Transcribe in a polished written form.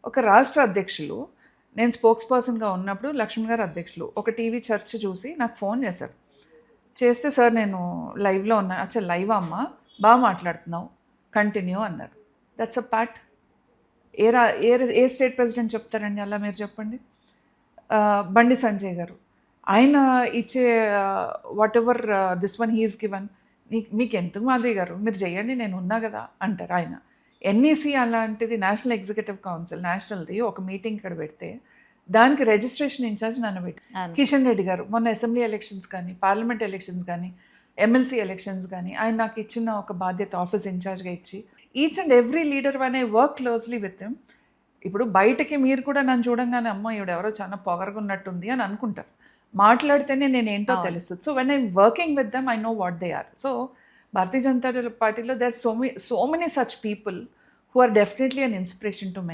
ఒక రాష్ట్ర అధ్యక్షులు, నేను స్పోక్స్ పర్సన్‌గా ఉన్నప్పుడు లక్ష్మణ్ గారు అధ్యక్షులు. ఒక టీవీ చర్చ చూసి నాకు ఫోన్ చేశారు. చేస్తే సార్ నేను లైవ్‌లో ఉన్నా. అచ్చా లైవా అమ్మా? మాట్లాడుతున్నావు. కంటిన్యూ అన్నారు. That's a part. A state president చెప్తారండి అలా మీరు చెప్పండి. బండి సంజయ్ గారు. ఆయన ఇచ్చే whatever this one he is given. మీకెందుకు మాధవి గారు మీరు చేయండి నేను ఉన్నా కదా అంటారు ఆయన. ఎన్ఈసీ అలాంటిది నేషనల్ ఎగ్జిక్యూటివ్ కౌన్సిల్ నేషనల్‌ది ఒక మీటింగ్ ఇక్కడ పెడితే దానికి రిజిస్ట్రేషన్ ఇన్ఛార్జ్ నన్ను పెట్టి కిషన్ రెడ్డి గారు మొన్న అసెంబ్లీ ఎలక్షన్స్ కానీ, పార్లమెంట్ ఎలక్షన్స్ కానీ, ఎమ్మెల్సీ ఎలక్షన్స్ కానీ ఆయన నాకు ఇచ్చిన ఒక బాధ్యత ఆఫీస్ ఇన్ఛార్జ్‌గా ఇచ్చి each and every leader one I work closely with him. ఇప్పుడు బయటకి మీరు కూడా నన్ను చూడంగానే అమ్మ ఈవిడెవరో చాలా పొగరుగా ఉన్నట్టుంది అని అనుకుంటారు. మాట్లాడితేనే నేనేంటో తెలుస్తుంది. So when I'm working with them I know what they are. So Bharatiya Janata పార్టీలో there so many such people who are definitely an inspiration to many.